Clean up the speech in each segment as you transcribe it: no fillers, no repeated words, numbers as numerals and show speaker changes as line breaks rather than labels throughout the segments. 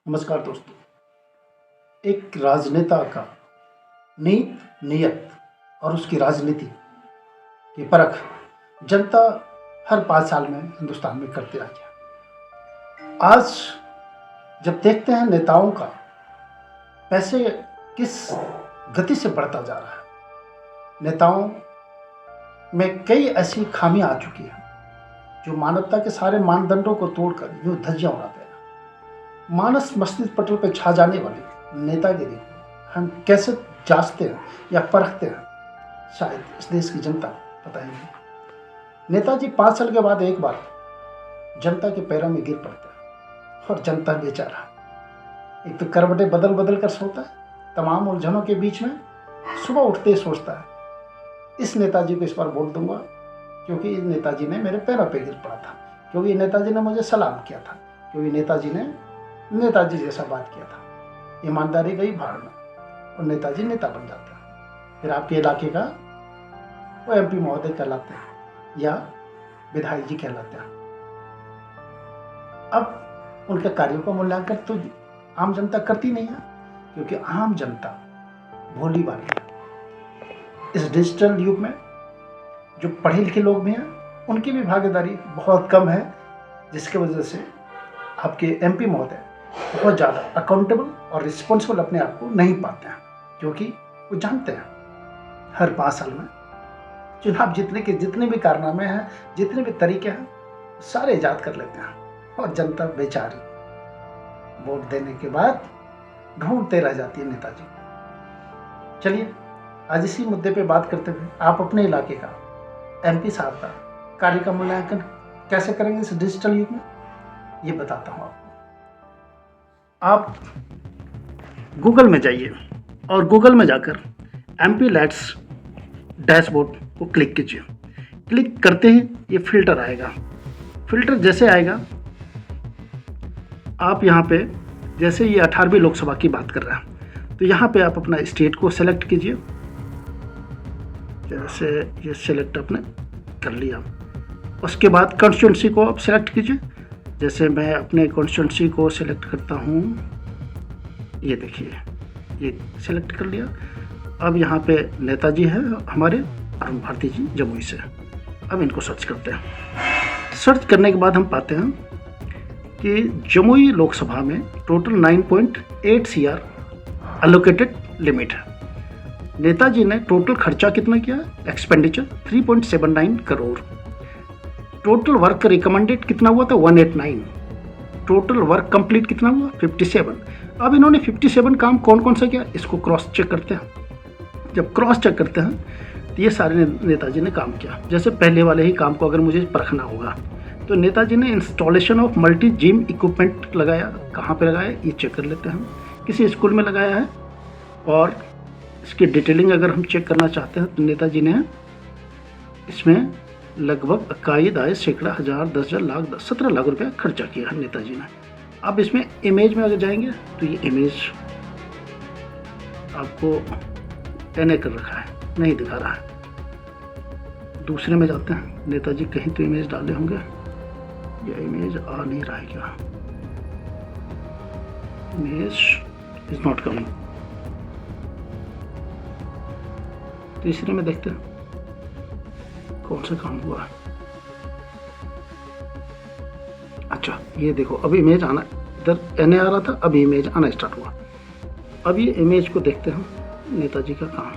नमस्कार दोस्तों। एक राजनेता का नीत, नीयत और उसकी राजनीति की परख जनता हर 5 साल में हिंदुस्तान में करते आ गया। आज जब देखते हैं नेताओं का पैसे किस गति से बढ़ता जा रहा है, नेताओं में कई ऐसी खामियां आ चुकी हैं जो मानवता के सारे मानदंडों को तोड़कर यूं धज्जियां उड़ाते हैं। मानस मस्तिष्क पटल पर छा जाने वाली नेतागिरी हम कैसे जांचते हैं या परखते हैं, शायद इस देश की जनता पता ही नहीं। नेताजी 5 साल के बाद एक बार जनता के पैरों में गिर पड़ते हैं और जनता बेचारा एक तो करवटें बदल बदल कर सोता है, तमाम उलझनों के बीच में सुबह उठते ही सोचता है इस नेताजी को इस बार वोट दूंगा क्योंकि इस नेताजी ने मेरे पैरों पे गिर पड़ा था, क्योंकि नेताजी ने मुझे सलाम किया था, क्योंकि नेताजी ने नेताजी जैसा बात किया था। ईमानदारी गई भाड़ में और नेताजी नेता बन जाते हैं। फिर आपके इलाके का वो एमपी महोदय कहलाते हैं या विधायक जी कहलाते हैं। अब उनके कार्यों का मूल्यांकन तो आम जनता करती नहीं है, क्योंकि आम जनता भोली भाली है। इस डिजिटल युग में जो पढ़े लिखे लोग भी हैं उनकी भी भागीदारी बहुत कम है, जिसके वजह से आपके एमपी महोदय बहुत ज़्यादा अकाउंटेबल और रिस्पॉन्सिबल अपने आप को नहीं पाते हैं, क्योंकि वो जानते हैं हर 5 साल में चुनाव जीतने के जितने भी कारनामे हैं, जितने भी तरीके हैं, सारे ईजाद कर लेते हैं और जनता बेचारी वोट देने के बाद ढूंढते रह जाती है नेताजी को। चलिए आज इसी मुद्दे पे बात करते हुए आप अपने इलाके का एमपी साहब का कार्य का मूल्यांकन कैसे करेंगे इस डिजिटल युग में, ये बताता हूँ आपको। आप गूगल में जाइए और गूगल में जाकर एमपी लैट्स डैशबोर्ड को क्लिक कीजिए। क्लिक करते ही ये फिल्टर आएगा। फिल्टर जैसे आएगा, आप यहाँ पे जैसे ये 18वीं लोकसभा की बात कर रहा है तो यहाँ पे आप अपना स्टेट को सेलेक्ट कीजिए। जैसे ये सेलेक्ट आपने कर लिया, उसके बाद कॉन्स्टिट्यूंसी को आप सेलेक्ट कीजिए। जैसे मैं अपने कॉन्स्टिट्यूंसी को सिलेक्ट करता हूँ, ये देखिए ये सिलेक्ट कर लिया। अब यहाँ पे नेताजी हैं हमारे अरुण भारती जी जमुई से। अब इनको सर्च करते हैं। सर्च करने के बाद हम पाते हैं कि जमुई लोकसभा में टोटल 9.8 CR एलोकेटेड लिमिट है। नेताजी ने टोटल खर्चा कितना किया, expenditure 3.79 crore. Total work recommended कितना हुआ था, 189। टोटल वर्क कंप्लीट कितना हुआ, 57। अब इन्होंने 57 काम कौन कौन सा किया, इसको क्रॉस चेक करते हैं। जब क्रॉस चेक करते हैं तो ये सारे नेताजी ने काम किया। जैसे पहले वाले ही काम को अगर मुझे परखना होगा तो नेताजी ने installation of multi gym equipment लगाया। कहाँ पे लगाया ये चेक कर लेते हैं। किसी स्कूल में लगाया है, और इसकी डिटेलिंग अगर हम चेक करना चाहते हैं तो नेताजी ने इसमें लगभग इकाई दाए सैकड़ा हज़ार 10,000 लाख 17 लाख रुपया खर्चा किया है नेताजी ने। अब इसमें इमेज में अगर जाएंगे तो ये इमेज आपको एने कर रखा है, नहीं दिखा रहा है। दूसरे में जाते हैं, नेताजी कहीं तो इमेज डाले होंगे, ये इमेज आ नहीं रहा है क्या, इमेज इज नॉट कमिंग। तीसरे में देखते हैं कौन सा काम हुआ है। अच्छा ये देखो, अभी इमेज आना, इधर एने आ रहा था, अभी इमेज आना स्टार्ट हुआ। अब ये इमेज को देखते हैं नेताजी का काम।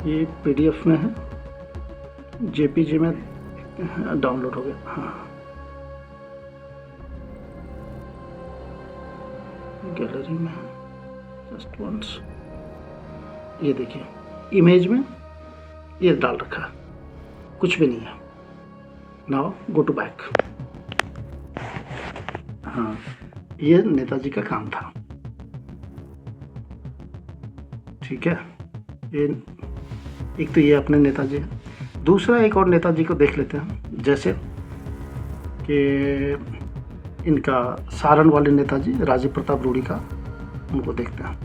ये PDF में है, JPG में डाउनलोड हो गया। हाँ, गैलरी में जस्ट वंस, ये देखिए इमेज में ये डाल रखा है, कुछ भी नहीं है। Now go to back. हाँ, ये नेताजी का काम था। ठीक है, ये एक तो ये अपने नेताजी है। दूसरा एक और नेताजी को देख लेते हैं, जैसे कि इनका सारण वाले नेताजी राजीव प्रताप रूड़ी का, उनको देखते हैं।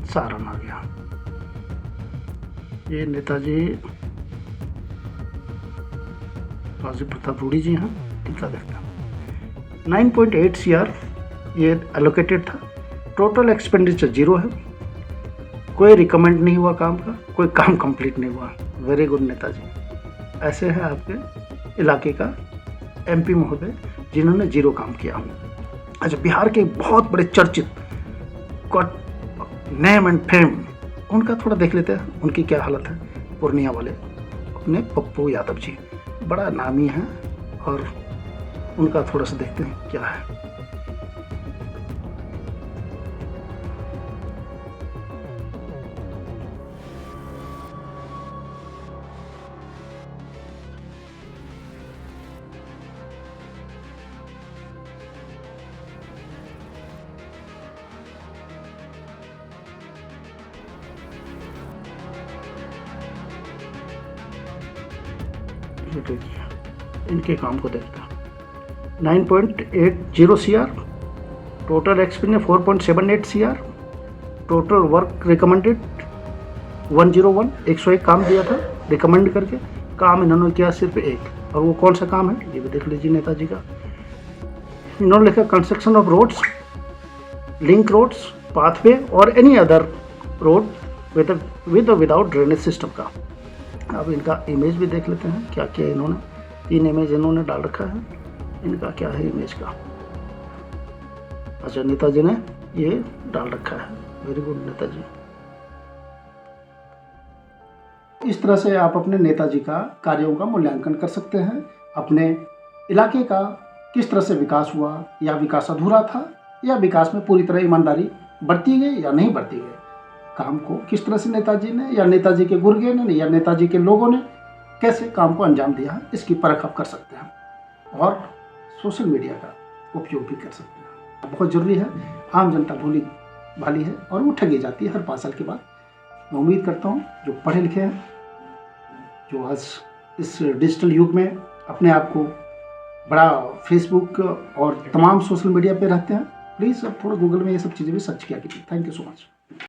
सारण आ गया। ये नेताजी राजीव प्रताप रूडी जी हैं, इनका देखता 9.8 CR ये एलोकेटेड था। टोटल एक्सपेंडिचर 0 है, कोई रिकमेंड नहीं हुआ काम का, कोई काम कंप्लीट नहीं हुआ। Very good Netaji. ऐसे है आपके इलाके का MP महोदय जिन्होंने 0 काम किया। अच्छा, बिहार के बहुत बड़े चर्चित नेम एंड फेम, उनका थोड़ा देख लेते हैं उनकी क्या हालत है। पूर्णिया वाले अपने पप्पू यादव जी बड़ा नामी है, और उनका थोड़ा सा देखते हैं क्या है। इनके काम को देखता 9.80 CR, total expenditure 4.78 CR, total work recommended 101, 101 काम दिया था रिकमेंड करके। काम इन्होंने किया सिर्फ 1, और वो कौन सा काम है ये भी देख लीजिए नेताजी का। इन्होंने लिखा construction of roads, link roads, pathway और एनी अदर रोड विद और विदाउट ड्रेनेज सिस्टम का। अब इनका इमेज भी देख लेते हैं क्या क्या इन्होंने, 3 इमेज इन्होंने डाल रखा है। इनका क्या है इमेज का? अच्छा, नेताजी ने ये डाल रखा है। Very good Netaji. इस तरह से आप अपने नेताजी का कार्यों का मूल्यांकन कर सकते हैं। अपने इलाके का किस तरह से विकास हुआ, या विकास अधूरा था, या विकास में पूरी तरह ईमानदारी बरती गई या नहीं बरती गई। काम को किस तरह से नेताजी ने, या नेताजी के गुर्गे ने, या नेताजी के लोगों ने कैसे काम को अंजाम दिया है, इसकी परख आप कर सकते हैं। और सोशल मीडिया का उपयोग भी कर सकते हैं। बहुत ज़रूरी है। आम जनता भोली भाली है और वो ठगी जाती है हर 5 साल के बाद। मैं उम्मीद करता हूँ जो पढ़े लिखे हैं, जो आज इस डिजिटल युग में अपने आप को बड़ा फेसबुक और तमाम सोशल मीडिया पे रहते हैं, प्लीज़ अब थोड़ा गूगल में ये सब चीज़ें भी सर्च किया कीजिए। Thank you so much.